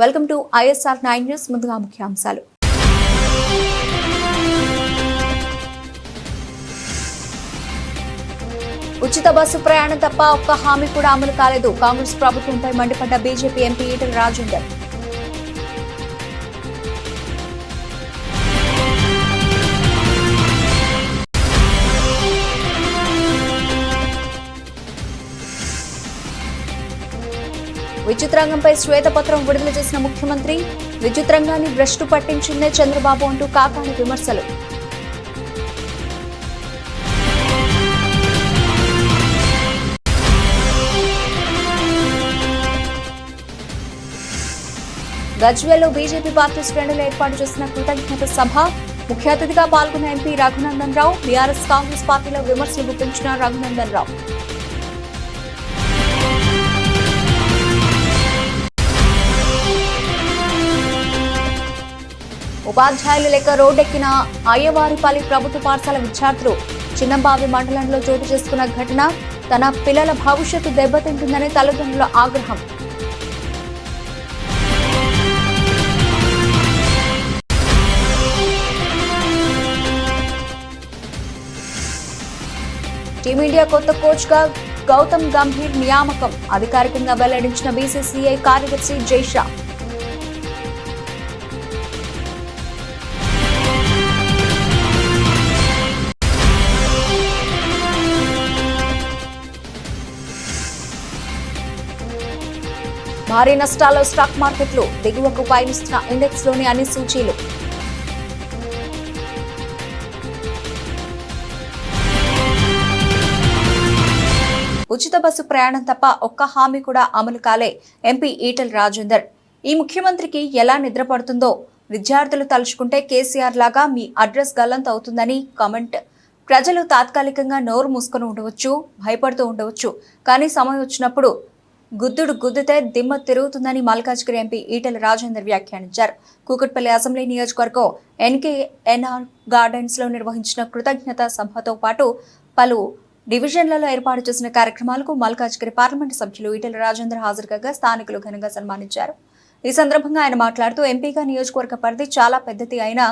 Welcome to ISR 9 news. ముందుగా ముఖ్యాంశాలు. ఉచిత బస్సు ప్రయాణం తప్ప ఒక్క హామీ కూడా అమలు కాలేదు. కాంగ్రెస్ ప్రభుత్వంపై మండిపడ్డ బీజేపీ ఎంపీ ఈటెల రాజేందర్. విద్యుత్ రంగంపై శ్వేతపత్రం విడుదల చేసిన ముఖ్యమంత్రి, విద్యుత్ రంగాన్ని భ్రష్టు పట్టించిందే చంద్రబాబు అంటూ కాకాని విమర్శలు. గజ్వేల్లో బీజేపీ పార్టీ శ్రేణులు ఏర్పాటు చేసిన కృతజ్ఞత సభ. ముఖ్య అతిథిగా పాల్గొన్న ఎంపీ రఘునందన్ రావు. బీఆర్ఎస్ కాంగ్రెస్ పార్టీలో విమర్శలు గుప్పించిన రఘునందన్ రావు. ఉపాధ్యాయులు లేక రోడ్డెక్కిన అయ్యవారిపల్లి ప్రభుత్వ పాఠశాల విద్యార్థులు. చిన్నంబావి మండలంలో చోటు చేసుకున్న ఘటన. తన పిల్లల భవిష్యత్తు దెబ్బతింటుందని తల్లిదండ్రుల ఆగ్రహం. టీమిండియా కొత్త కోచ్ గా గౌతమ్ గంభీర్ నియామకం. అధికారికంగా వెల్లడించిన బీసీసీఐ కార్యదర్శి జైషా. భారీ నష్టాల్లో స్టాక్ మార్కెట్లు. దిగువకు పయనిస్తున్న ఇండెక్స్ లోని అన్ని సూచీలు. ఉచిత బస్సు ప్రయాణం తప్ప ఒక్క హామీ కూడా అమలు కాలే. ఎంపీ ఈటెల రాజేందర్. ఈ ముఖ్యమంత్రికి ఎలా నిద్రపడుతుందో విద్యార్థులు తలుచుకుంటే కేసీఆర్ లాగా మీ అడ్రస్ గల్లంత అవుతుందని కామెంట్. ప్రజలు తాత్కాలికంగా నోరు మూసుకొని ఉండవచ్చు, భయపడుతూ ఉండవచ్చు, కానీ సమయం వచ్చినప్పుడు గుద్దుడు గుద్దితే దిమ్మ తిరుగుతుందని మల్కాజ్గిరి ఎంపీ ఈటెల రాజేందర్ వ్యాఖ్యానించారు. కూకట్పల్లి అసెంబ్లీ నియోజకవర్గం NKNR గార్డెన్స్ లో నిర్వహించిన కృతజ్ఞత సభతో పాటు పలు డివిజన్లలో ఏర్పాటు చేసిన కార్యక్రమాలకు మల్కాజ్గిరి పార్లమెంటు సభ్యులు ఈటెల రాజేందర్ హాజరు కాగా స్థానికులు ఘనంగా సన్మానించారు. ఈ సందర్భంగా ఆయన మాట్లాడుతూ, ఎంపీగా నియోజకవర్గ పరిధి చాలా పెద్దది అయినా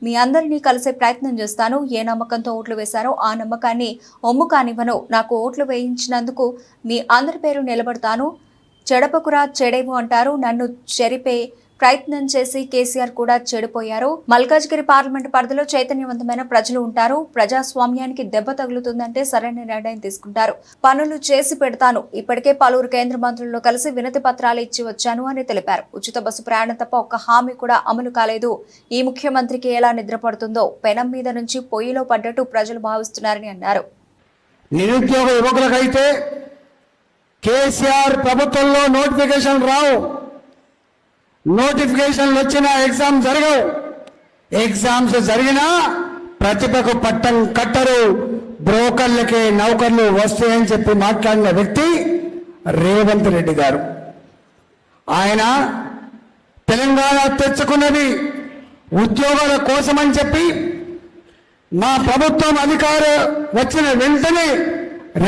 మీ అందరినీ కలిసే ప్రయత్నం చేస్తాను. ఏ నమ్మకంతో ఓట్లు వేశారో ఆ నమ్మకాన్ని ఒమ్ము కానివ్వను. నాకు ఓట్లు వేయించినందుకు మీ అందరి పేరు నిలబడతాను. చెడపకురా చెడేవు అంటారు. నన్ను చెరిపే ప్రయత్నం చేసి కేసీఆర్ కూడా చెడిపోయారు. మల్కాజ్గిరి పార్లమెంటు పరిధిలో చైతన్యవంతమైన ప్రజలు ఉంటారు. ప్రజాస్వామ్యానికి దెబ్బ తగులుతుందంటే సరైన నిర్ణయం తీసుకుంటారు. పనులు చేసి పెడతాను. ఇప్పటికే పలువురు కేంద్ర మంత్రులతో కలిసి వినతి పత్రాలు ఇచ్చి వచ్చాను అని తెలిపారు. ఉచిత బస్సు ప్రయాణం తప్ప ఒక్క హామీ కూడా అమలు కాలేదు. ఈ ముఖ్యమంత్రికి ఎలా నిద్రపడుతుందో పెనం మీద నుంచి పొయ్యిలో పడ్డట్టు ప్రజలు భావిస్తున్నారని అన్నారు. నిరుద్యోగ యువకులకైతే కేసీఆర్ ప్రభుత్వంలో నోటిఫికేషన్ రావు. నోటిఫికేషన్లు వచ్చినా ఎగ్జామ్ జరగవు. ఎగ్జామ్స్ జరిగినా ప్రతిభకు పట్టం కట్టరు. బ్రోకర్లకే నౌకర్లు వస్తాయని చెప్పి మాట్లాడిన వ్యక్తి రేవంత్ రెడ్డి గారు. ఆయన తెలంగాణ తెచ్చుకున్నది ఉద్యోగాల కోసమని చెప్పి మా ప్రభుత్వం అధికారం వచ్చిన వెంటనే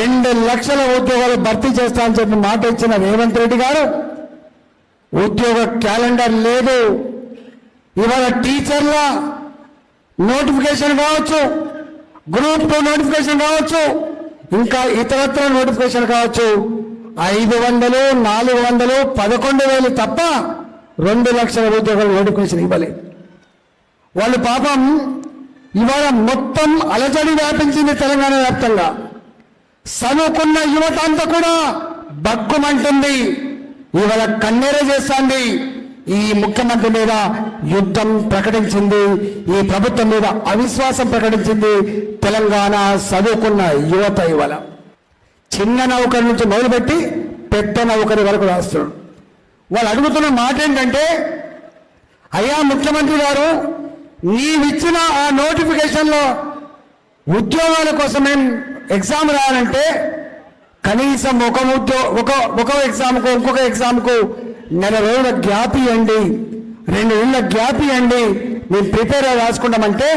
2 లక్షల ఉద్యోగాలు భర్తీ చేస్తామని చెప్పి మాట ఇచ్చిన రేవంత్ రెడ్డి గారు ఉద్యోగ క్యాలెండర్ లేదు. ఇవాళ టీచర్ల నోటిఫికేషన్ కావచ్చు, గ్రూప్ 2 నోటిఫికేషన్ కావచ్చు, ఇంకా ఇతరత్ర నోటిఫికేషన్ కావచ్చు, 500, 400, 11,000 తప్ప 2 లక్షల ఉద్యోగాల నోటిఫికేషన్ ఇవ్వలేదు. వాళ్ళు పాపం ఇవాళ మొత్తం అలజడి వ్యాపించింది తెలంగాణ వ్యాప్తంగా. చదువుకున్న యువత అంతా కూడా బగ్గుమంటుంది. ఇవాళ కన్నెర చేస్తుంది. ఈ ముఖ్యమంత్రి మీద యుద్ధం ప్రకటించింది. ఈ ప్రభుత్వం మీద అవిశ్వాసం ప్రకటించింది తెలంగాణ చదువుకున్న యువత. ఇవాళ చిన్న నౌకరి నుంచి మొదలుపెట్టి పెద్ద నౌకరి వరకు రాస్తున్నాడు. వాళ్ళు అడుగుతున్న మాట ఏంటంటే, అయ్యా ముఖ్యమంత్రి గారు, నీవిచ్చిన ఆ నోటిఫికేషన్లో ఉద్యోగాల కోసం ఎగ్జామ్ రాయాలంటే కనీసం ఒక ఎగ్జామ్కు ఇంకొక ఎగ్జామ్కు 4 రోజుల గ్యాప్ ఇవ్వండి, 2 నెలల గ్యాప్ ఇవ్వండి, మేము ప్రిపేర్ అయ్యి రాసుకుంటామంటే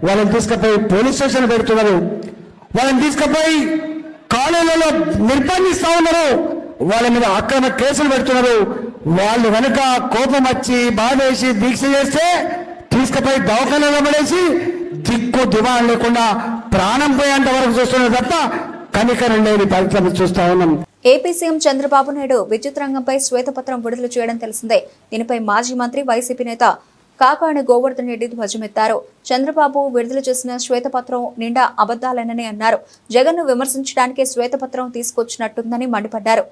వాళ్ళని తీసుకుపోయి పోలీస్ స్టేషన్ పెడుతున్నారు. వాళ్ళని తీసుకుపోయి కాలేజీలలో నిర్బంధిస్తా ఉన్నారు. వాళ్ళ మీద అక్రమ కేసులు పెడుతున్నారు. వాళ్ళు కనుక కోపం వచ్చి బాధేసి దీక్ష చేస్తే తీసుకుపోయి దవాఖానలో పడేసి దిక్కు దివాణం లేకుండా ప్రాణం పోయేంత వరకు చూస్తున్నారు తప్ప కనికరం లేని పరిస్థితులు చూస్తా ఉన్నాం. ఏపీ సీఎం చంద్రబాబు నాయుడు విద్యుత్ రంగంపై శ్వేతపత్రం విడుదల చేయడం తెలిసిందే. దీనిపై మాజీ మంత్రి వైసీపీ నేత కాకాణి గోవర్ధన్ రెడ్డి ధ్వజమెత్తారు. చంద్రబాబు విడుదల చేసిన శ్వేతపత్రం నిండా అబద్దాలేనని అన్నారు. జగన్ను విమర్శించడానికి శ్వేతపత్రం తీసుకొచ్చినట్టుందని మండిపడ్డారు.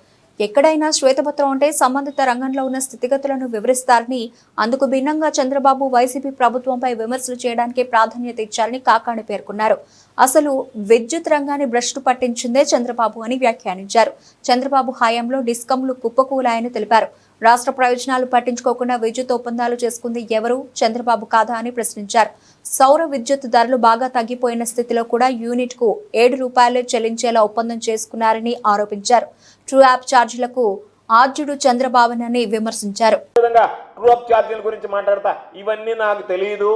ఎక్కడైనా శ్వేతపత్రం అంటే సంబంధిత రంగంలో ఉన్న స్థితిగతులను వివరిస్తారని, అందుకు భిన్నంగా చంద్రబాబు వైసీపీ ప్రభుత్వంపై విమర్శలు చేయడానికి ప్రాధాన్యత ఇచ్చారని కాకాణి పేర్కొన్నారు. అసలు విద్యుత్ రంగాన్ని భ్రష్టు పట్టించిందే చంద్రబాబు అని వ్యాఖ్యానించారు. చంద్రబాబు హయాంలో డిస్కంలు కుప్పకూలాయని తెలిపారు. రాష్ట్ర ప్రయోజనాలు పట్టించుకోకుండా విద్యుత్ ఒప్పందాలు చేసుకుంది ఎవరు? చంద్రబాబు కాదా అని ప్రశ్నించారు. సౌర విద్యుత్ ధరలు బాగా తగ్గిపోయిన స్థితిలో కూడా యూనిట్ కు ₹7 చెల్లించేలా ఒప్పందం చేసుకున్నారని ఆరోపించారు. ట్రూ యాప్ ఛార్జీలకు ఆర్జుడు చంద్రబాబునని విమర్శించారు. ట్రూ యాప్ ఛార్జీల గురించి మాట్లాడతా, ఇవన్నీ నాకు తెలియదు,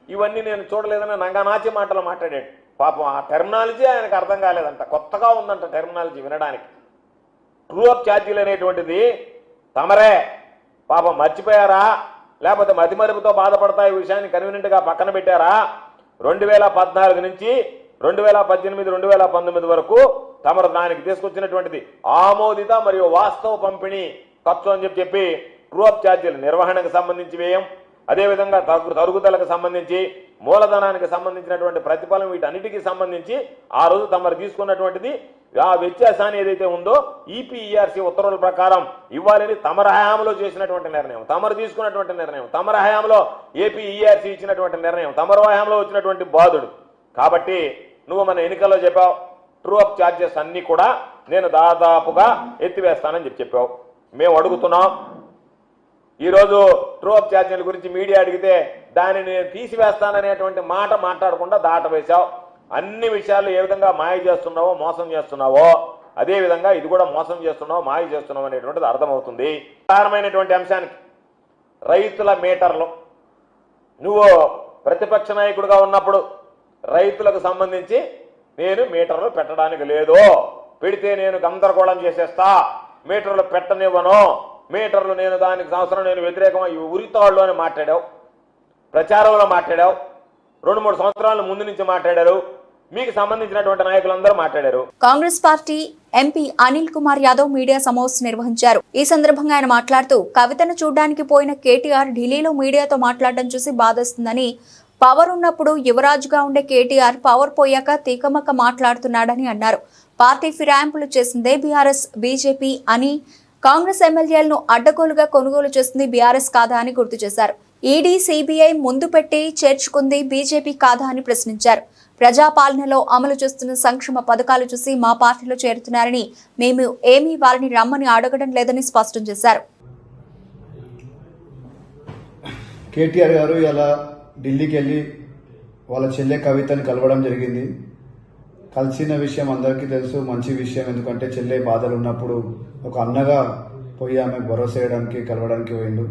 ఇవన్నీ నేను చూడలేదని నంగనాచి మాటలు మాట్లాడాడు. పాపం ఆ టెర్మినాలజీ ఆయనకు అర్థం కాలేదంట, కొత్తగా ఉందంట టెర్మినాలజీ వినడానికి. ట్రూ యాప్ ఛార్జీలు అనేటువంటిది తమరే పాపం మర్చిపోయారా, లేకపోతే మతిమరుపుతో బాధపడతా ఈ విషయాన్ని కన్వీనియంట్గా పక్కన పెట్టారా? 2014 నుంచి 2018, 2019 వరకు తమరు దానికి తీసుకొచ్చినటువంటిది ఆమోదిత మరియు వాస్తవ పంపిణీ ఖర్చు అని చెప్పి ట్రూ యాప్ ఛార్జీల నిర్వహణకు సంబంధించి వ్యయం, అదేవిధంగా తరుగుదలకు సంబంధించి, మూలధనానికి సంబంధించినటువంటి ప్రతిఫలం, వీటన్నిటికీ సంబంధించి ఆ రోజు తమరు తీసుకున్నటువంటిది ఆ వ్యత్యాసాన్ని ఏదైతే ఉందో ఈపీఈఆర్సీ ఉత్తర్వుల ప్రకారం ఇవ్వాలని తమర హయాంలో చేసినటువంటి నిర్ణయం, తమరు తీసుకున్నటువంటి నిర్ణయం, తమర హయాంలో ఏపీఈఆర్సీ ఇచ్చినటువంటి నిర్ణయం, తమర హయాంలో వచ్చినటువంటి బాధుడు. కాబట్టి నువ్వు మన ఎన్నికల్లో చెప్పావు ట్రూ యాప్ ఛార్జెస్ అన్నీ కూడా నేను దాదాపుగా ఎత్తివేస్తానని చెప్పావు. మేము అడుగుతున్నాం, ఈరోజు ట్రూ యాప్ ఛార్జీల గురించి మీడియా అడిగితే దాన్ని నేను తీసివేస్తాననేటువంటి మాట మాట్లాడకుండా దాటవేశావు. అన్ని విషయాలు ఏ విధంగా మాయ చేస్తున్నావో, మోసం చేస్తున్నావో, అదేవిధంగా ఇది కూడా మోసం చేస్తున్నావు, మాయ చేస్తున్నావు అనేటువంటిది అర్థమవుతుంది. ప్రధానమైనటువంటి అంశానికి రైతుల మీటర్లు, నువ్వు ప్రతిపక్ష నాయకుడిగా ఉన్నప్పుడు రైతులకు సంబంధించి నేను మీటర్లు పెట్టడానికి లేదు, పెడితే నేను గందరగోళం చేసేస్తా, మీటర్లు పెట్టనివ్వను, మీటర్లు నేను దానికి సంవత్సరం నేను వ్యతిరేకం ఉరితాళ్ళు అని మాట్లాడావు, ప్రచారంలో మాట్లాడావు, 2-3 సంవత్సరాల ముందు నుంచి మాట్లాడారు, మీకు సంబంధించినటువంటి నాయకులందరూ మాట్లాడారు. Congress party MP Anil Kumar Yadav media సమావేశం నిర్వహించారు. ఈ సందర్భంగా ఆయన మాట్లాడుతూ, కవితను చూడడానికి పోయిన కేటీఆర్ ఢిల్లీలో మీడియాతో మాట్లాడడం చూసి బాధేస్తుందని, పవర్ ఉన్నప్పుడు యువరాజుగా ఉండే కేటీఆర్ పవర్ పోయాక తీకమక్క మాట్లాడుతున్నాడని అన్నారు. పార్టీ ఫిరాయింపులు చేసిందే బీఆర్ఎస్, బీజేపీ అని, కాంగ్రెస్ ఎమ్మెల్యేలను అడ్డగోలుగా కొనుగోలు చేస్తుంది బీఆర్ఎస్ కాదా అని గుర్తు చేశారు. ఈడీ, సిబిఐ ముందు పెట్టి చేర్చుకుంది బీజేపీ కాదా అని ప్రశ్నించారు. ప్రజాపాలనలో అమలు చేస్తున్న సంక్షేమ పథకాలు చూసి మా పార్టీలో చేరుతున్నారని, మేము ఏమీ వారిని రమ్మని అడగడం లేదని స్పష్టం చేశారు. కేటీఆర్ గారు ఇలా ఢిల్లీకి వెళ్ళి వాళ్ళ చెల్లె కవితని కలవడం జరిగింది. కలిసిన విషయం అందరికీ తెలుసు, మంచి విషయం. ఎందుకంటే చెల్లె బాధలు ఉన్నప్పుడు ఒక అన్నగా పోయి ఆమెకు భరోసా వేయడానికి కలవడానికి పోయిండు.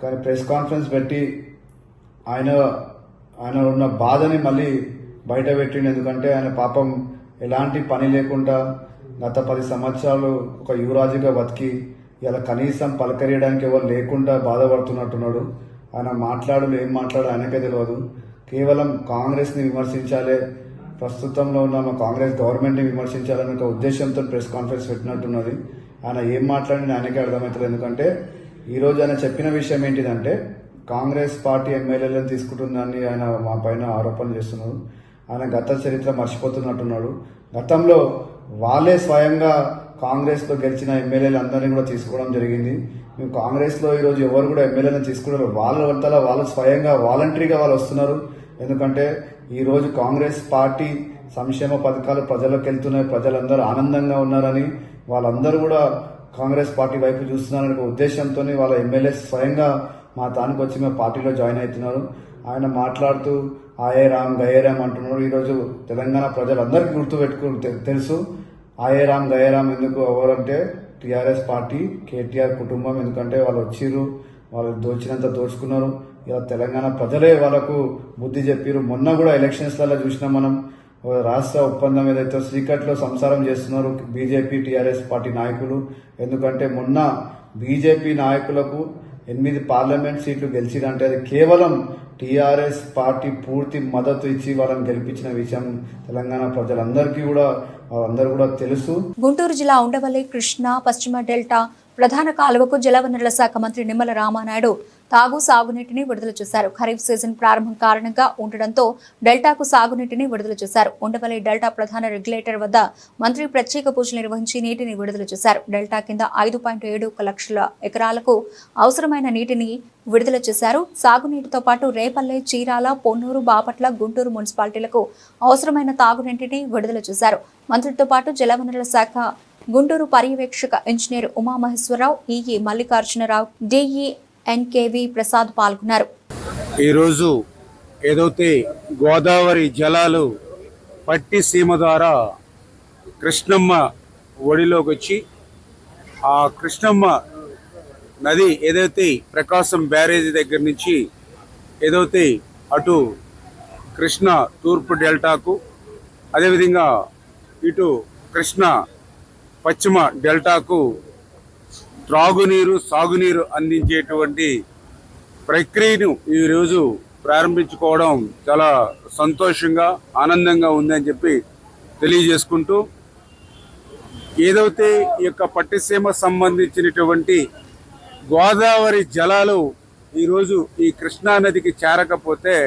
కానీ ప్రెస్ కాన్ఫరెన్స్ పెట్టి ఆయన ఉన్న బాధని మళ్ళీ బయట పెట్టిండు. ఎందుకంటే ఆయన పాపం ఎలాంటి పని లేకుండా గత 10 సంవత్సరాలు ఒక యువరాజుగా బతికి ఇలా కనీసం పలకరియడానికి ఎవరు లేకుండా బాధపడుతున్నట్టున్నాడు. ఆయన ఏం మాట్లాడో ఆయనకే తెలియదు. కేవలం కాంగ్రెస్ని విమర్శించాలి, ప్రస్తుతంలో ఉన్న మా కాంగ్రెస్ గవర్నమెంట్ని విమర్శించాలనే ఒక ఉద్దేశంతో ప్రెస్ కాన్ఫరెన్స్ పెట్టినట్టున్నది. ఆయన ఏం మాట్లాడిన ఆయనకే అర్థమవుతుంది. ఎందుకంటే ఈరోజు ఆయన చెప్పిన విషయం ఏంటిదంటే, కాంగ్రెస్ పార్టీ ఎమ్మెల్యేలను తీసుకుంటుందని ఆయన మా పైన ఆరోపణలు చేస్తున్నారు. ఆయన గత చరిత్ర మర్చిపోతున్నట్టున్నాడు. గతంలో వాళ్ళే స్వయంగా కాంగ్రెస్లో గెలిచిన ఎమ్మెల్యేలు అందరినీ కూడా తీసుకోవడం జరిగింది. మేము కాంగ్రెస్లో ఈరోజు ఎవరు కూడా ఎమ్మెల్యేలను తీసుకున్నారు, వాళ్ళు స్వయంగా వాలంటరీగా వాళ్ళు వస్తున్నారు. ఎందుకంటే ఈరోజు కాంగ్రెస్ పార్టీ సంక్షేమ పథకాలు ప్రజలకు వెళ్తున్నాయి, ప్రజలందరూ ఆనందంగా ఉన్నారని, వాళ్ళందరూ కూడా కాంగ్రెస్ పార్టీ వైపు చూస్తున్నారనే ఉద్దేశంతో వాళ్ళ ఎమ్మెల్యేస్ స్వయంగా మా తానికి వచ్చి మా పార్టీలో జాయిన్ అవుతున్నారు. ఆయన మాట్లాడుతూ ఆయే రామ్ గయే రామ్ అంటున్నారు. ఈరోజు తెలంగాణ ప్రజలందరికీ తెలుసు ఆయే రామ్ గయే రామ్ ఎందుకు ఎవరంటే టీఆర్ఎస్ పార్టీ, కేటీఆర్ కుటుంబం. ఎందుకంటే వాళ్ళు వచ్చిర్రు, వాళ్ళు దోచినంత దోచుకున్నారు. ఇలా తెలంగాణ ప్రజలే వాళ్ళకు బుద్ధి చెప్పారు. మొన్న కూడా ఎలక్షన్స్లలో చూసినాం మనం, రాష్ట్ర ఒప్పందం ఏదైతే శ్రీకట్లో సంసారం చేస్తున్నారు బీజేపీ టీఆర్ఎస్ పార్టీ నాయకులు. ఎందుకంటే మొన్న బీజేపీ నాయకులకు 8 పార్లమెంట్ సీట్లు గెలిచిరంటే అది కేవలం టీఆర్ఎస్ పార్టీ పూర్తి మద్దతు ఇచ్చి వాళ్ళని గెలిపించిన విషయం తెలంగాణ ప్రజలందరికీ కూడా అందరూ కూడా తెలుసు. గుంటూరు జిల్లా ఉండవల్లి కృష్ణా పశ్చిమ డెల్టా ప్రధాన కాలువకు జలవనరుల శాఖ మంత్రి నిమ్మల రామానాయుడు సాగునీటిని విడుదల చేశారు. ఖరీఫ్ సీజన్ ప్రారంభం కారణంగా ఉండడంతో డెల్టాకు సాగునీటిని విడుదల చేశారు. ఉండవల్లి డెల్టా ప్రధాన రెగ్యులేటర్ వద్ద మంత్రి ప్రత్యేక పూజలు నిర్వహించి నీటిని విడుదల చేశారు. డెల్టా కింద 5.71 లక్షల ఎకరాలకు అవసరమైన నీటిని విడుదల చేశారు. సాగునీటితో పాటు రేపల్లె, చీరాల, పొన్నూరు, బాపట్ల, గుంటూరు మున్సిపాలిటీలకు అవసరమైన తాగునీటిని విడుదల చేశారు. మంత్రితో పాటు జలవనరుల శాఖ గుంటూరు పర్యవేక్షక engineer Umamaheswararao, EE Mallikarjunarao, DE NKV Prasad పాల్గొన్నారు. ఈరోజు ఏదైతే గోదావరి జలాలు పట్టి సీమ ద్వారా కృష్ణమ్మ ఒడిలోకి వచ్చి ఆ కృష్ణమ్మ నది ఏదైతే ప్రకాశం బ్యారేజీ దగ్గర నుంచి ఏదైతే అటు కృష్ణ తూర్పు డెల్టాకు, అదేవిధంగా ఇటు కృష్ణ పశ్చిమ డెల్టాకు త్రాగునీరు, సాగునీరు అందించేటువంటి ప్రక్రియను ఈరోజు ప్రారంభించుకోవడం చాలా సంతోషంగా, ఆనందంగా ఉందని చెప్పి తెలియజేసుకుంటూ, ఏదైతే ఈ యొక్క పట్టిసీమ సంబంధించినటువంటి గోదావరి జలాలు ఈరోజు ఈ కృష్ణా నదికి చేరకపోతే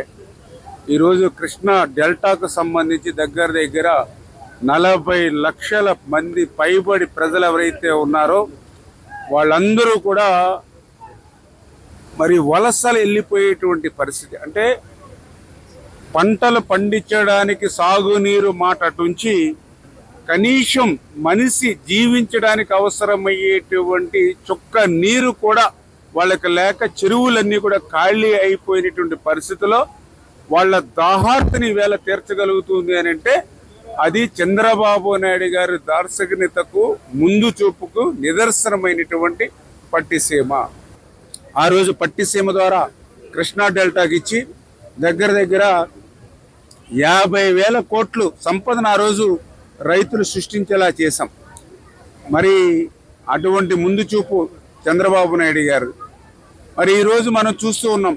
ఈరోజు కృష్ణా డెల్టాకు సంబంధించి దగ్గర 40 లక్షల మంది పైబడి ప్రజలు ఎవరైతే ఉన్నారో వాళ్ళందరూ కూడా మరి వలసలు వెళ్ళిపోయేటువంటి పరిస్థితి. అంటే పంటలు పండించడానికి సాగునీరు మాట అటుంచి కనీసం మనిషి జీవించడానికి అవసరమయ్యేటువంటి చుక్క నీరు కూడా వాళ్ళకి లేక చెరువులన్నీ కూడా ఖాళీ అయిపోయినటువంటి పరిస్థితిలో వాళ్ళ దాహార్తిని వేళ తీర్చగలుగుతుంది అని అంటే అది చంద్రబాబు నాయుడు గారి దార్శనికతకు, ముందు చూపుకు నిదర్శనమైనటువంటి పట్టిసీమ. ఆ రోజు పట్టిసీమ ద్వారా కృష్ణా డెల్టాకి ఇచ్చి దగ్గర 50,000 కోట్లు సంపదను ఆ రోజు రైతులు సృష్టించేలా చేశాం. మరి అటువంటి ముందు చూపు చంద్రబాబు నాయుడు గారు. మరి ఈరోజు మనం చూస్తూ ఉన్నాం,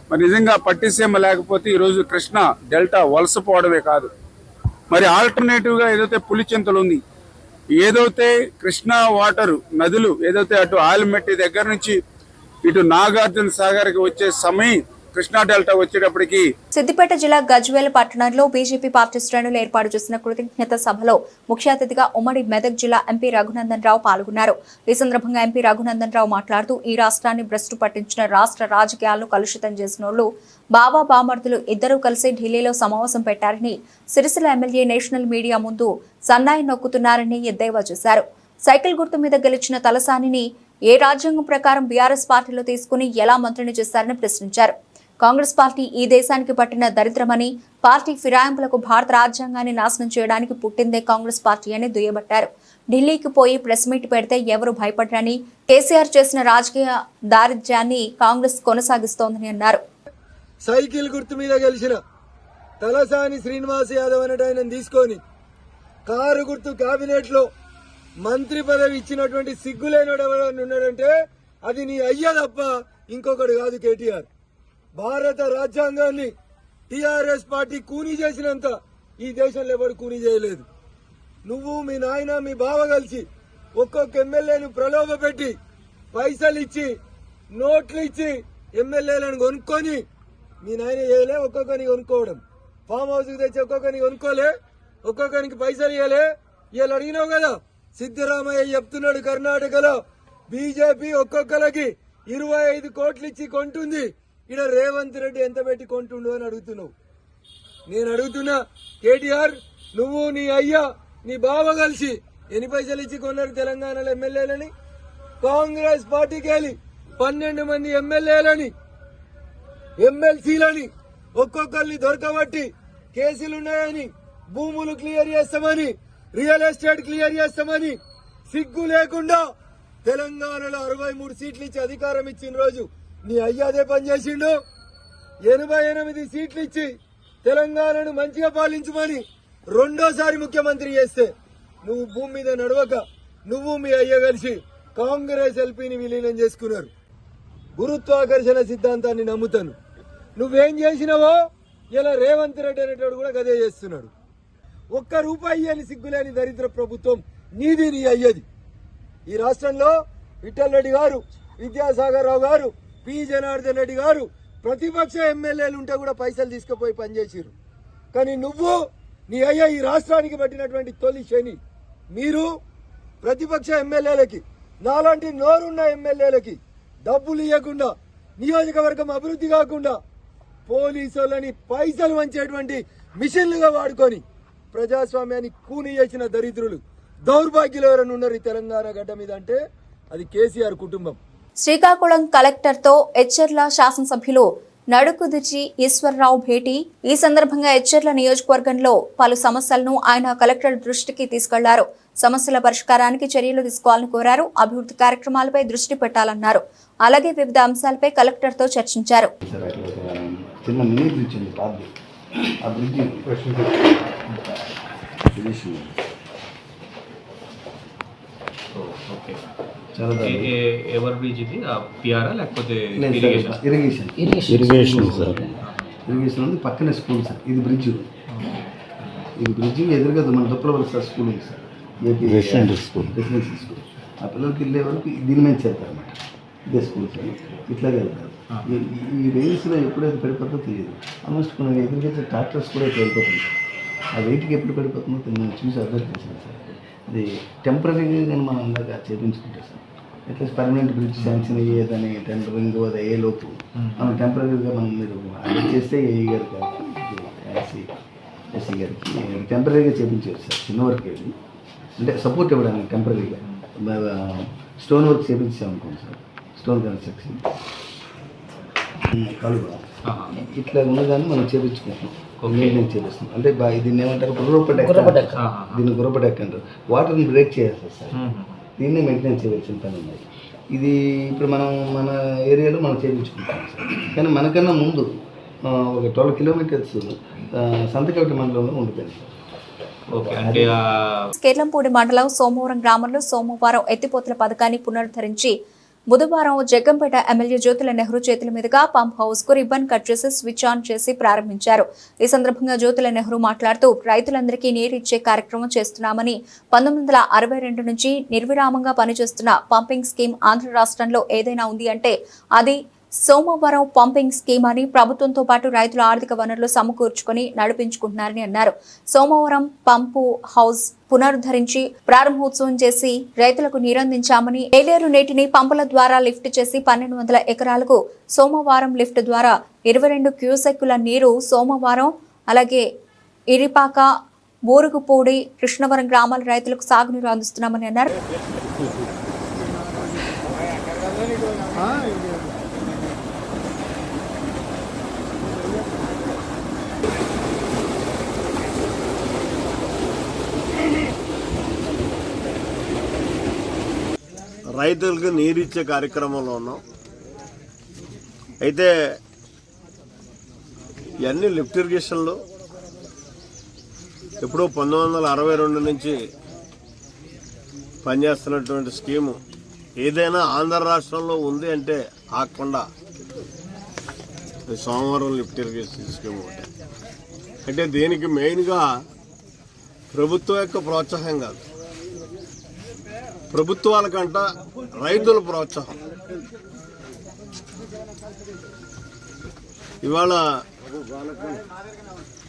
మరి నిజంగా పట్టిసీమ లేకపోతే ఈరోజు కృష్ణా డెల్టా వలసపోవడమే కాదు, మరి ఆల్టర్నేటివ్గా ఏదైతే పులిచింతలు ఉంది, ఏదైతే కృష్ణా వాటరు నదులు ఏదైతే అటు ఆలిమెట్టి దగ్గర నుంచి ఇటు నాగార్జున సాగర్కి వచ్చే సమయం కృష్ణా డెల్టా వచ్చేటప్పటికి సిద్దిపేట జిల్లా గజ్వేల్ పట్టణంలో బీజేపీ పార్టీ శ్రేణులు ఏర్పాటు చేసిన కృతజ్ఞత సభలో ముఖ్య అతిథిగా ఉమ్మడి మెదక్ జిల్లా ఎంపీ రఘునందన్ రావు పాల్గొన్నారు. ఈ సందర్భంగా ఎంపీ రఘునందన్ రావు మాట్లాడుతూ ఈ రాష్ట్రాన్ని భ్రష్టు పట్టించిన రాష్ట్ర రాజకీయాలను కలుషితం చేసినోళ్లు బాబా బామర్దులు ఇద్దరూ కలిసి ఢిల్లీలో సమావేశం పెట్టారని, సిరిసిల్ల ఎమ్మెల్యే నేషనల్ మీడియా ముందు సన్నాయి నొక్కుతున్నారని ఎద్దేవా చేశారు. సైకిల్ గుర్తు మీద గెలిచిన తలసానిని ఏ రాజ్యాంగం ప్రకారం బీఆర్ఎస్ పార్టీలో తీసుకుని ఎలా మంత్రిని చేశారని ప్రశ్నించారు. కాంగ్రెస్ పార్టీ ఈ దేశానికి పట్టిన దరిద్రమని, పార్టీ ఫిరాయింపులకు భారత రాజ్యాంగాన్ని నాశనం చేయడానికి పుట్టిందే కాంగ్రెస్ పార్టీ అని దుయ్యబట్టారు. ఢిల్లీకి పోయి ప్రెస్ మీట్ పెడితే ఎవరు భయపడరని, కేసీఆర్ చేసిన రాజకీయ దారిద్ర్యాన్ని కాంగ్రెస్ కొనసాగిస్తోందని అన్నారు. సైకిల్ గుర్తు మీద గెలిచిన తలసాని శ్రీనివాస్ యాదవ్ అనేట ఆయన తీసుకొని కారు గుర్తు కేబినెట్ లో మంత్రి పదవి ఇచ్చినటువంటి సిగ్గులేనోడు ఎవరైనా ఉన్నాడంటే అది నీ అయ్యా తప్ప ఇంకొకటి కాదు. కేటీఆర్ భారత రాజ్యాంగాన్ని టీఆర్ఎస్ పార్టీ కూనీ చేసినంత ఈ దేశంలో ఎవరు కూనీ చేయలేదు. నువ్వు, మీ నాయన, మీ బావ కలిసి ఒక్కొక్క ఎమ్మెల్యేను ప్రలోభ పెట్టి పైసలు ఇచ్చి, నోట్లు ఇచ్చి ఎమ్మెల్యేలను కొనుక్కొని, మీ నాయన చేయలే, ఒక్కొక్కరిని కొనుక్కోవడం, ఫామ్ హౌస్ కి తెచ్చి ఒక్కొక్కరిని కొనుక్కోలే, ఒక్కొక్కరికి పైసలు ఇవ్వలే. ఇవాళ అడిగినావు కదా, సిద్దరామయ్య చెప్తున్నాడు కర్ణాటకలో బీజేపీ ఒక్కొక్కరికి 25 కోట్లు ఇచ్చి కొంటుంది, ఇక్కడ రేవంత్ రెడ్డి ఎంత పెట్టి కొంటుండు అని అడుగుతున్నావు. నేను అడుగుతున్నా, కేటీఆర్ నువ్వు, నీ అయ్యా, నీ బావ కలిసి ఎన్ని పైసలు ఇచ్చి కొన్నారు తెలంగాణలో ఎమ్మెల్యేలని? కాంగ్రెస్ పార్టీకి వెళ్ళి 12 మంది ఎమ్మెల్యేలని, ఎమ్మెల్సీలని ఒక్కొక్కరిని దొరకబట్టి కేసులున్నాయని, భూములు క్లియర్ చేస్తామని, రియల్ ఎస్టేట్ క్లియర్ చేస్తామని సిగ్గు లేకుండా తెలంగాణలో 63 సీట్లు ఇచ్చి అధికారం ఇచ్చిన రోజు నీ అయ్యాదే పనిచేసిండు. 88 సీట్లు ఇచ్చి తెలంగాణను మంచిగా పాలించమని రెండోసారి ముఖ్యమంత్రి చేస్తే నువ్వు భూమి మీద నడవక నువ్వు, మీ అయ్య కలిసి కాంగ్రెస్ ఎల్పీని విలీనం చేసుకున్నారు. గురుత్వాకర్షణ సిద్ధాంతాన్ని నమ్ముతాను. నువ్వేం చేసినావో ఇలా రేవంత్ రెడ్డి అనేటోడు కూడా గదే చేస్తున్నాడు. ₹1 అని సిగ్గులేని దరిద్ర ప్రభుత్వం నీది, నీ అయ్యేది. ఈ రాష్ట్రంలో విఠల్ రెడ్డి గారు, విద్యాసాగర్ రావు గారు, పి జనార్దన్ రెడ్డి గారు ప్రతిపక్ష ఎమ్మెల్యేలు ఉంటే కూడా పైసలు తీసుకుపోయి పనిచేసిరు. కానీ నువ్వు, నీ అయ్యా ఈ రాష్ట్రానికి పట్టినటువంటి తొలి శని. మీరు ప్రతిపక్ష ఎమ్మెల్యేలకి, నాలాంటి నోరున్న ఎమ్మెల్యేలకి డబ్బులు ఇవ్వకుండా, నియోజకవర్గం అభివృద్ధి కాకుండా పోలీసులని పైసలు వంచేటువంటి మిషన్లుగా వాడుకొని ప్రజాస్వామ్యాన్ని కూని చేసిన దరిద్రులు, దౌర్భాగ్యులు ఎవరైనా ఉన్నారు ఈ తెలంగాణ గడ్డ మీద అంటే అది కేసీఆర్ కుటుంబం. శ్రీకాకుళం కలెక్టర్తో ఎచ్చెర్ల శాసనసభ్యులు నడుకుదిచి ఈశ్వరరావు భేటీ. ఈ సందర్భంగా ఎచ్చెర్ల నియోజకవర్గంలో పలు సమస్యలను ఆయన కలెక్టర్ దృష్టికి తీసుకెళ్లారు. సమస్యల పరిష్కారానికి చర్యలు తీసుకోవాలని కోరారు. అభివృద్ధి కార్యక్రమాలపై దృష్టి పెట్టాలన్నారు. అలాగే వివిధ అంశాలపై కలెక్టర్తో చర్చించారు. ఎవర్ బ్రిడ్జ్ ఇది పిఆర్ఆ లేకపోతే ఇరిగేషన్ ఉంది, పక్కనే స్కూల్ సార్. ఇది బ్రిడ్జ్ ఎదురుగా మన దుప్పలవల్లి సార్ స్కూల్ ఉంది సార్, రెసిడెన్షియల్ స్కూల్. ఆ పిల్లలకి వెళ్ళే వరకు దీని మీద చేస్తారన్నమాట. ఇదే స్కూల్ సార్, ఇట్లాగే వెళ్తారు. ఈ రేంజ్లో ఎప్పుడైతే పడిపోతుందో తెలియదు. ఆల్మోస్ట్ కొన్ని ఎదురుగా ట్రాక్టర్స్ కూడా ఇట్లా వెళ్ళిపోతుంది. ఆ వెయిట్కి ఎప్పుడు పడిపోతుందో నేను చూసి అబ్జర్వ్ చేశాను సార్. అది టెంపరీగా కానీ మనం అందాక చేయించుకుంటే sir, at least permanent bridge sanction అయ్యేదని టెండరింగ్ అది అయ్యే లోపు మనం టెంపరీగా మనం మీరు అది చేస్తే ఏఈ గారికి ఎస్సీ గారికి టెంపరీగా చేయించవచ్చు సార్. చిన్న వర్క్ వెళ్ళి అంటే సపోర్ట్ ఇవ్వడానికి టెంపరీగా స్టోన్ వర్క్ చేయించామనుకోండి సార్. స్టోన్ కన్స్ట్రక్షన్ కలువ ఇట్లా ఉన్నదాన్ని మనం చేయించుకుంటున్నాం. మెయింటైన్ చేపిస్తాం. అంటే దీన్ని ఏమంటారు, దీన్ని గుర్రపడెక్క అంటారు. వాటర్ని బ్రేక్ చేయాలి సార్. దీన్ని మెయింటైన్ చేయవలసిన పని ఉంది. ఇది ఇప్పుడు మనం మన ఏరియాలో మనం చేయించుకుంటాం సార్. కానీ మనకన్నా ముందు ఒక 12 కిలోమీటర్స్ సంతకవటి మండలంలో ఉండిపోయింది సార్. కేర్లంపూడి మండలం సోమవరం గ్రామంలో సోమవారం ఎత్తిపోతల పథకాన్ని పునరుద్ధరించి బుధవారం జగ్గంపేట ఎమ్మెల్యే జ్యోతుల నెహ్రూ చేతుల మీదుగా పంప్ హౌస్ కు రిబ్బన్ కట్ చేసి స్విచ్ ఆన్ చేసి ప్రారంభించారు. ఈ సందర్భంగా జ్యోతుల నెహ్రూ మాట్లాడుతూ రైతులందరికీ నీరు ఇచ్చే కార్యక్రమం చేస్తున్నామని, 1962 నుంచి నిర్విరామంగా పనిచేస్తున్న పంపింగ్ స్కీమ్ ఆంధ్ర రాష్ట్రంలో ఏదైనా ఉంది అంటే అది సోమవారం పంపింగ్ స్కీమ్ అని, ప్రభుత్వంతో పాటు రైతుల ఆర్థిక వనరులు సమకూర్చుకుని నడిపించుకుంటున్నారని అన్నారు. సోమవారం పంపు హౌస్ పునరుద్ధరించి ప్రారంభోత్సవం చేసి రైతులకు నీరందించామని, ఏలేరు నీటిని పంపుల ద్వారా లిఫ్ట్ చేసి 1200 ఎకరాలకు సోమవారం లిఫ్ట్ ద్వారా 22 క్యూసెక్కుల నీరు సోమవారం, అలాగే ఇరిపాక, బూరుగుపూడి, కృష్ణవరం గ్రామాల రైతులకు సాగునీరు అందిస్తున్నామని అన్నారు. రైతులకు నీరిచ్చే కార్యక్రమంలో ఉన్నాం. అయితే ఇవన్నీ లిఫ్ట్ ఇరిగేషన్లు ఎప్పుడో 1962 నుంచి పనిచేస్తున్నటువంటి స్కీము ఏదైనా ఆంధ్ర రాష్ట్రంలో ఉంది అంటే ఆగకుండా సోమవారం లిఫ్ట్ ఇరిగేషన్ స్కీమ్ ఒకటి. అంటే దీనికి మెయిన్గా ప్రభుత్వం యొక్క ప్రోత్సాహం కాదు, ప్రభుత్వాలకంట రైతుల ప్రోత్సాహం. ఇవాళ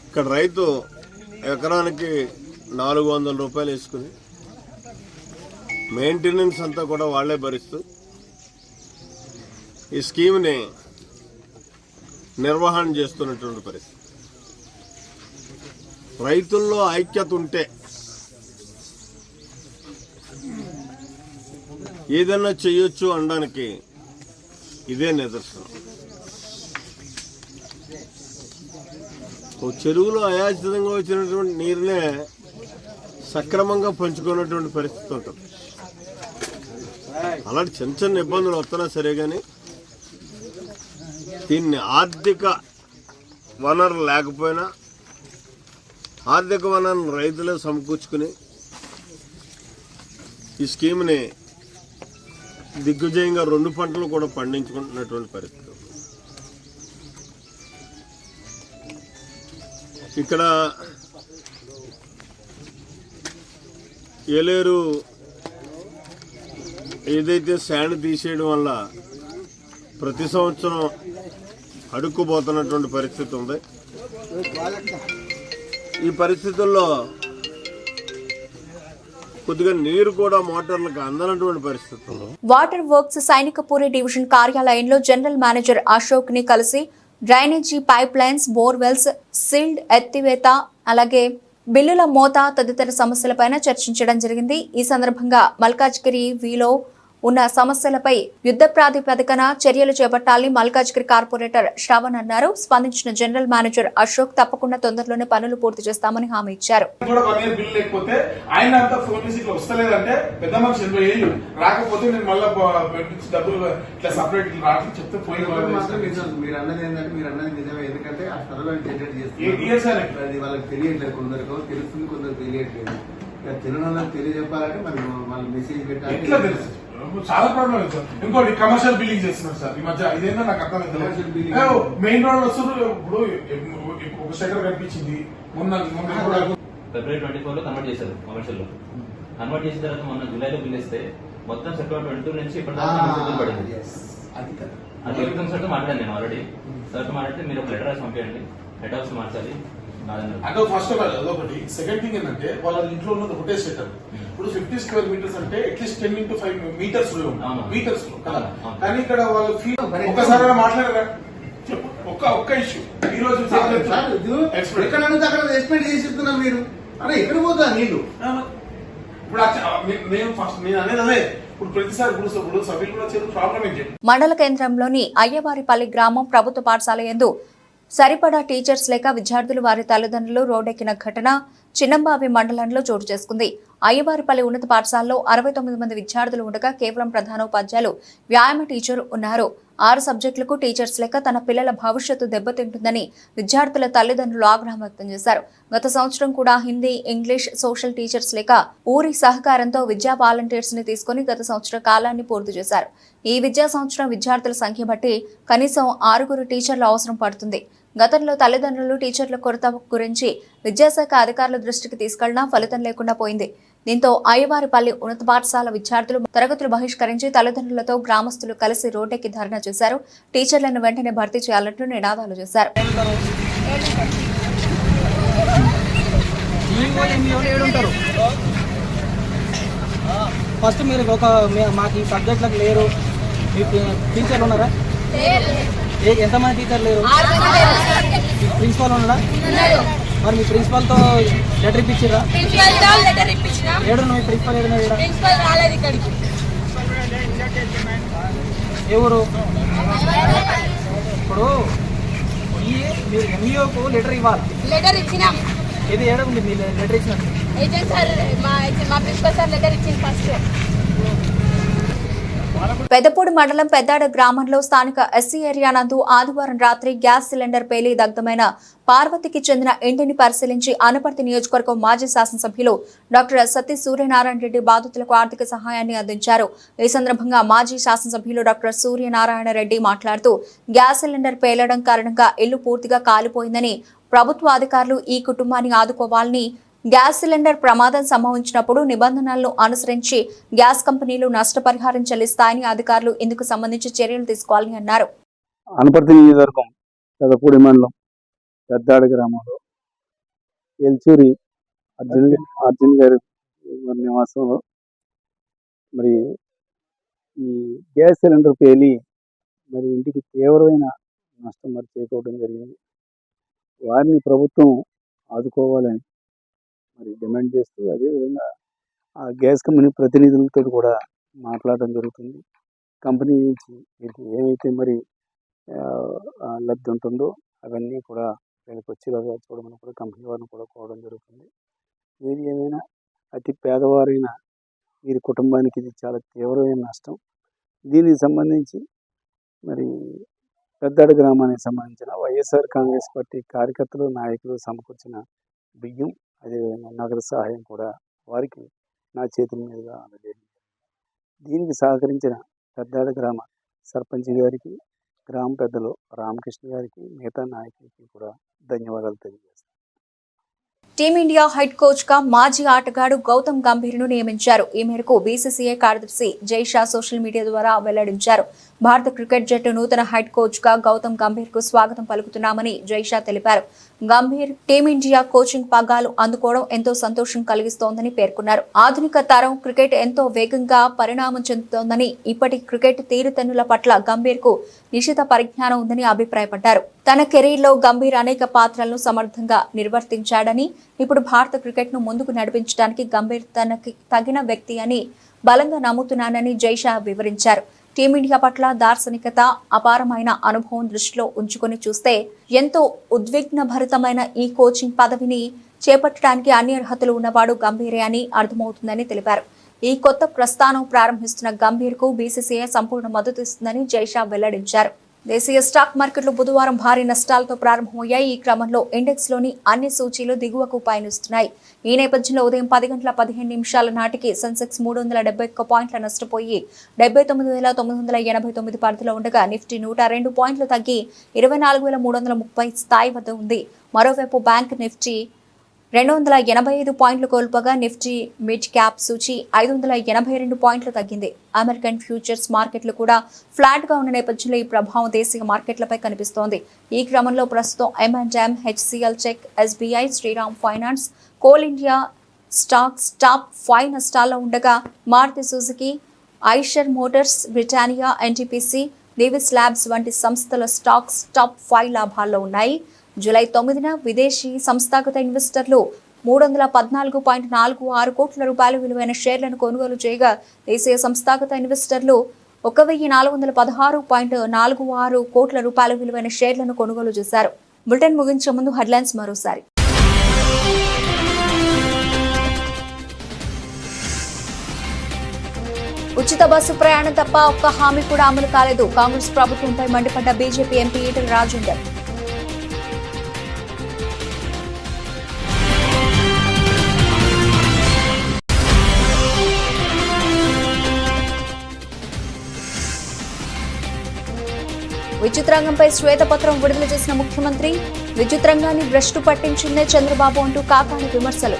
ఇక్కడ రైతు ఎకరానికి 400 రూపాయలు వేసుకుని మెయింటెనెన్స్ అంతా కూడా వాళ్లే భరిస్తూ ఈ స్కీమ్ని నిర్వహణ చేస్తున్నటువంటి పరిస్థితి. రైతుల్లో ఐక్యత ఉంటే ఏదన్నా చేయొచ్చు అనడానికి ఇదే నిదర్శనం. చెరువులో అయాచితంగా వచ్చినటువంటి నీరునే సక్రమంగా పంచుకున్నటువంటి పరిస్థితి ఉంటుంది. అలాంటి చిన్న చిన్న ఇబ్బందులు వస్తున్నా సరే కానీ దీన్ని ఆర్థిక వనరు లేకపోయినా ఆర్థిక వనరును రైతులే సమకూర్చుకుని ఈ స్కీమ్ని దిగ్విజయంగా 2 పంటలు కూడా పండించుకుంటున్నటువంటి పరిస్థితి. ఇక్కడ ఏలేరు ఏదైతే శాండ్ తీసేయడం వల్ల ప్రతి సంవత్సరం అడుక్కుపోతున్నటువంటి పరిస్థితి ఉంది. ఈ పరిస్థితుల్లో కొద్దిగా నీరు కూడా మోటార్లకు అందనటువంటి పరిస్థితుల్లో వాటర్ వర్క్స్ సైనికపూరి డివిజన్ కార్యాలయంలో జనరల్ మేనేజర్ అశోక్ ని కలిసి drainage pipe lines, borewells, sealed ఎత్తివేత, అలాగే బిల్లుల మోత తదితర సమస్యలపైన చర్చించడం జరిగింది. ఈ సందర్భంగా మల్కాజ్గిరి వీలో ఉన్న సమస్యలపై యుద్ధ ప్రాతిపదికన చర్యలు చేపట్టాలని మల్కాజ్గిరి కార్పొరేటర్ శ్రవణ్ అన్నారు. స్పందించిన జనరల్ మేనేజర్ అశోక్ తప్పకుండా తొందరలోనే పనులు పూర్తి చేస్తామని హామీ ఇచ్చారు. లేకపోతే ఆయన అంతా ఫోన్ చేసి ఇట్లా వస్తలేదంటే పెద్ద మనిషి 80 ఏళ్ళు రాకపోతే నేను మళ్ళీ డబ్బులు ఇట్లా సపరేట్ రావట్లేదు చెప్తే పోయి మీరు అన్నది ఏంటంటే మీరు అన్నది నిజమే. ఎందుకంటే ఆ స్థలంలో జనరేట్ చేస్తే అది వాళ్ళకి తెలియట్లేదు, కొందరికి తెలుస్తుంది, కొందరు తెలియట్లేదు. తెలియని తెలియజెప్పాలంటే మరి వాళ్ళు మెసేజ్ పెట్టాలి. చాలా ప్రాబ్లం సార్. ఇంకోటి కమర్షియల్ బిల్డింగ్ చేస్తున్నారు సార్ ఈ మధ్య. ఇదేంటో నాకు అర్థమైంది. మెయిన్ రోడ్ వస్తారు. ఇప్పుడు ఒక సెకండ్ కనిపించింది మొన్న February 24 లో కన్వర్ట్ చేశారు కమర్షియల్ లో. కన్వర్ట్ చేసిన తర్వాత మొన్న జూలైలో బిల్ ఇస్తే మొత్తం సెప్టెంబర్ 22 నుంచి ఇప్పటిదాకా పడింది. అది ఎలక్ట్రికల్ సార్ తో మాట్లాడాను నేను ఆల్రెడీ. సార్ తో మాట్లాడితే మీరు ఒక లెటర్ రాసి పంపించండి, హెడ్ హౌస్ మార్చాలి. అంటే ఫస్ట్ ఆఫ్ ఆల్ అదొకటి. సెకండ్ థింగ్ ఏంటంటే వాళ్ళ ఇంట్లో ఉన్నది ఒకటే సెటర్. ఇప్పుడు 50 స్క్వేర్ మీటర్స్ అంటే అట్లీస్ట్ 10 into 5 మీటర్స్ మీటర్స్ లో కదా. కానీ ఇక్కడ వాళ్ళు ఒక్కసారి మాట్లాడారా చెప్పు. ఒక్క ఇష్యూ ఈ రోజు ఎక్కడ ఎక్స్పెక్ట్ చేసి చెప్తున్నారు మీరు. అరే ఎక్కడ పోతా నీళ్ళు ఇప్పుడు నేను ఫస్ట్ నేను అనేది అదే. ఇప్పుడు ప్రతిసారి ఇప్పుడు సభ్యులు కూడా వచ్చే ప్రాబ్లం ఏంటి. మండల కేంద్రంలోని అయ్యవారిపల్లి గ్రామం ప్రభుత్వ పాఠశాల యందు సరిపడా టీచర్స్ లేక విద్యార్థులు వారి తల్లిదండ్రులు రోడ్డెక్కిన ఘటన చిన్నంబావి మండలంలో చోటు చేసుకుంది. అయ్యవారిపల్లి ఉన్నత పాఠశాలలో 69 మంది విద్యార్థులు ఉండగా కేవలం ప్రధానోపాధ్యాయులు, వ్యాయామ టీచర్ ఉన్నారు. 6 సబ్జెక్టులకు టీచర్స్ లేక తన పిల్లల భవిష్యత్తు దెబ్బతింటుందని విద్యార్థుల తల్లిదండ్రులు ఆగ్రహం వ్యక్తం చేశారు. గత సంవత్సరం కూడా హిందీ, ఇంగ్లీష్, సోషల్ టీచర్స్ లేక ఊరి సహకారంతో విద్యా వాలంటీర్స్ ని తీసుకుని గత సంవత్సర కాలాన్ని పూర్తి చేశారు. ఈ విద్యా సంవత్సరం విద్యార్థుల సంఖ్య బట్టి కనీసం 6 టీచర్లు అవసరం పడుతుంది. గతంలో తల్లిదండ్రులు టీచర్ల కొరత గురించి విద్యాశాఖ అధికారుల దృష్టికి తీసుకెళ్లినా ఫలితం లేకుండా పోయింది. దీంతో అయ్యవారిపల్లి ఉన్నత పాఠశాల విద్యార్థులు తరగతులు బహిష్కరించి తల్లిదండ్రులతో గ్రామస్తులు కలిసి రోడ్డెక్కి ధర్నా చేశారు. టీచర్లను వెంటనే భర్తీ చేయాలంటూ నినాదాలు చేశారు. ఫస్ట్ మీరు మాకు ఈ సబ్జెక్టులకు లేరు, టీచర్లు ఉన్నారా? ఎంతమంది టీచర్లు లేరు? ప్రిన్సిపాల్ ఉన్నాడా? మరి మీ ప్రిన్సిపాల్ తో లెటర్ ఇప్పించారా? ఏడు మీ ప్రిన్సిపాల్ ఎవరు? ఇప్పుడు మీరు ఎంఈఓకు లెటర్ ఇవ్వాలి. లెటర్ ఇచ్చినాం. ఇది ఏడు ఉంది మీ లెటర్ ఇచ్చినట్టు. మా ప్రిన్సిపల్ సార్ లెటర్ ఇచ్చింది ఫస్ట్. పెద్దపూడి మండలం పెద్దాడ గ్రామంలో స్థానిక ఎస్సీ ఏరియా నందు ఆదివారం రాత్రి గ్యాస్ సిలిండర్ పేలి దగ్ధమైన పార్వతికి చెందిన ఇంటిని పరిశీలించి అనపర్తి నియోజకవర్గం మాజీ శాసనసభ్యులు డాక్టర్ సతీ సూర్యనారాయణ రెడ్డి బాధితులకు ఆర్థిక సహాయాన్ని అందించారు. ఈ సందర్భంగా మాజీ శాసనసభ్యులు డాక్టర్ సూర్యనారాయణ రెడ్డి మాట్లాడుతూ గ్యాస్ సిలిండర్ పేలడం కారణంగా ఇల్లు పూర్తిగా కాలిపోయిందని, ప్రభుత్వ అధికారులు ఈ కుటుంబాన్ని ఆదుకోవాలని, గ్యాస్ సిలిండర్ ప్రమాదం సంభవించినప్పుడు నిబంధనలను అనుసరించి గ్యాస్ కంపెనీలు నష్టపరిహారం చెల్లిస్తాయని, అధికారులు ఇందుకు సంబంధించి చర్యలు తీసుకోవాలని అన్నారు. అనపర్తి నియోజకవర్గం పెదపూడి మండలం పెద్దాడ గ్రామంలో ఎల్చూరి అర్జున్ గారి నివాసంలో మరి ఈ గ్యాస్ సిలిండర్ పేలి మరి ఇంటికి తీవ్రమైన నష్టం మరి చేకూరడం జరిగింది. వారిని ప్రభుత్వం ఆదుకోవాలని మరి డిమాండ్ చేస్తూ, అదేవిధంగా ఆ గ్యాస్ కంపెనీ ప్రతినిధులతో కూడా మాట్లాడడం జరుగుతుంది. కంపెనీ నుంచి వీరికి ఏమైతే మరి లబ్ధి ఉంటుందో అవన్నీ కూడా వీళ్ళకి వచ్చేలాగా చూడమని కూడా కంపెనీ వారిని కూడా కోరడం జరుగుతుంది. ఏది ఏమైనా అతి పేదవారైన వీరి కుటుంబానికి ఇది చాలా తీవ్రమైన నష్టం. దీనికి సంబంధించి మరి పెద్దాడ గ్రామానికి సంబంధించిన వైఎస్ఆర్ కాంగ్రెస్ పార్టీ కార్యకర్తలు, నాయకులు సమకూర్చిన బియ్యం, అదేవిధంగా నగదు సహాయం కూడా వారికి నా చేతుల మీదుగా అందజేయండి. దీనికి సహకరించిన పెద్దాడ గ్రామ సర్పంచ్ గారికి, గ్రామ పెద్దలు రామకృష్ణ గారికి, మిగతా నాయకులకి కూడా ధన్యవాదాలు తెలియజేస్తాను. టీమిండియా హెడ్ కోచ్ గా మాజీ ఆటగాడు గౌతమ్ గంభీర్ ను నియమించారు. ఈ మేరకు బీసీసీఐ కార్యదర్శి జైషా సోషల్ మీడియా ద్వారా వెల్లడించారు. భారత క్రికెట్ జట్టు నూతన హెడ్ కోచ్ గా గౌతమ్ గంభీర్ కు స్వాగతం పలుకుతున్నామని జైషా తెలిపారు. గంభీర్ టీమిండియా కోచింగ్ పగ్గాలు అందుకోవడం ఎంతో సంతోషం కలిగిస్తోందని పేర్కొన్నారు. ఆధునిక తరం క్రికెట్ ఎంతో వేగంగా పరిణామం చెందుతోందని, ఇప్పటి క్రికెట్ తీరుతెన్నుల పట్ల గంభీర్ కు నిశిత పరిజ్ఞానం ఉందని అభిప్రాయపడ్డారు. తన కెరీర్ లో గంభీర్ అనేక పాత్రలను సమర్థంగా నిర్వర్తించాడని, ఇప్పుడు భారత క్రికెట్ ను ముందుకు నడిపించడానికి గంభీర్ తనకి తగిన వ్యక్తి అని బలంగా నమ్ముతున్నానని జైషా వివరించారు. టీమిండియా పట్ల దార్శనికత, అపారమైన అనుభవం దృష్టిలో ఉంచుకొని చూస్తే ఎంతో ఉద్విగ్నభరితమైన ఈ కోచింగ్ పదవిని చేపట్టడానికి అన్ని అర్హతలు ఉన్నవాడు గంభీరే అని అర్థమవుతుందని తెలిపారు. ఈ కొత్త ప్రస్థానం ప్రారంభిస్తున్న గంభీర్ కు బీసీసీఐ సంపూర్ణ మద్దతు ఇస్తుందని జైషా వెల్లడించారు. దేశీయ స్టాక్ మార్కెట్లు బుధవారం భారీ నష్టాలతో ప్రారంభమయ్యాయి. ఈ క్రమంలో ఇండెక్స్ లోని అన్ని సూచీలు దిగువకు పయనిస్తున్నాయి. ఈ నేపథ్యంలో ఉదయం 10:15 నాటికి సెన్సెక్స్ 371 పాయింట్ల నష్టపోయి 79,989 పరిధిలో ఉండగా, నిఫ్టీ 102 పాయింట్లు తగ్గి 24,330 స్థాయి వద్ద ఉంది. మరోవైపు బ్యాంక్ నిఫ్టీ 285 పాయింట్లు కోల్పోగా, నిఫ్టీ మిడ్ క్యాప్ సూచి 582 పాయింట్లు తగ్గింది. అమెరికన్ ఫ్యూచర్స్ మార్కెట్లు కూడా ఫ్లాట్ గా ఉన్న నేపథ్యంలో ఈ ప్రభావం దేశీయ మార్కెట్లపై కనిపిస్తోంది. ఈ క్రమంలో ప్రస్తుతం M&M, HCL tech, SBI, Shriram finance, coal India stocks top 5 నష్టాల్లో ఉండగా, Maruti Suzuki, Eicher motors, Britannia, NTPC, Divi's labs వంటి సంస్థల స్టాక్స్ టాప్ 5 లాభాల్లో ఉన్నాయి. జూలై 9న విదేశీ సంస్థాగత ఇన్వెస్టర్లు 314.46 కోట్ల రూపాయల విలువైన షేర్లను కొనుగోలు చేయగా, దేశీయ సంస్థాగత ఇన్వెస్టర్లు 1,416.46 కోట్ల రూపాయల విలువైన షేర్లను కొనుగోలు చేశారు. బులెటిన్ ముగించే ముందు హెడ్లైన్స్ మరోసారి. ఉచిత బస్సు ప్రయాణం తప్ప ఒక్క హామీ కూడా అమలు కాలేదు. కాంగ్రెస్ ప్రభుత్వంపై మండిపడ్డ బీజేపీ ఎంపీ ఈటెల రాజేందర్. విద్యుత్ రంగంపై శ్వేతపత్రం విడుదల చేసిన ముఖ్యమంత్రి, విద్యుత్ రంగాన్ని భ్రష్టు పట్టించిందే చంద్రబాబు అంటూ కాకాని విమర్శలు.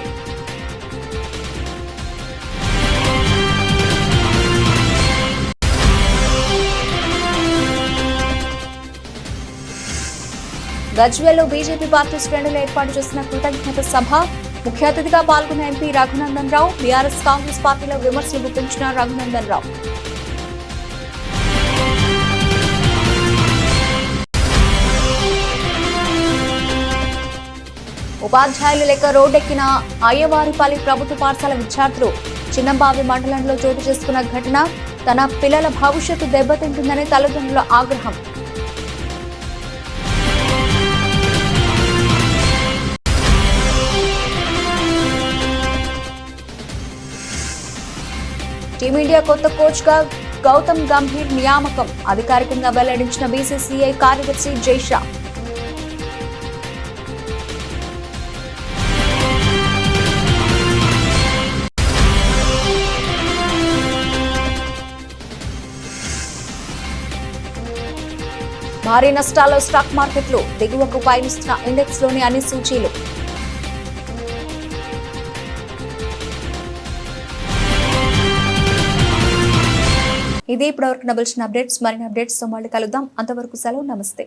గజ్వేల్లో బీజేపీ పార్టీ శ్రేణులు ఏర్పాటు చేసిన కృతజ్ఞత సభ. ముఖ్య అతిథిగా పాల్గొన్న ఎంపీ రఘునందన్ రావు. బీఆర్ఎస్ కాంగ్రెస్ పార్టీలో విమర్శలు గుప్పించిన రఘునందన్ రావు. ఉపాధ్యాయులు లేక రోడ్డెక్కిన అయ్యవారిపల్లి ప్రభుత్వ పాఠశాల విద్యార్థులు. చిన్నంబావి మండలంలో చోటు చేసుకున్న ఘటన. తన పిల్లల భవిష్యత్తు దెబ్బతింటుందని తల్లిదండ్రుల ఆగ్రహం. టీమిండియా కొత్త కోచ్ గా గౌతమ్ గంభీర్ నియామకం. అధికారికంగా వెల్లడించిన బీసీసీఐ కార్యదర్శి జైషా. భారీ నష్టాల్లో స్టాక్ మార్కెట్లు. దిగువకు పయనిస్తున్న ఇండెక్స్ లోని అన్ని సూచీలు. ఇది ఇప్పటివరకు నబిల్చిన అప్డేట్స్. మరిన్ని అప్డేట్స్ తో మళ్ళీ కలుద్దాం. అంతవరకు సెలవు. నమస్తే.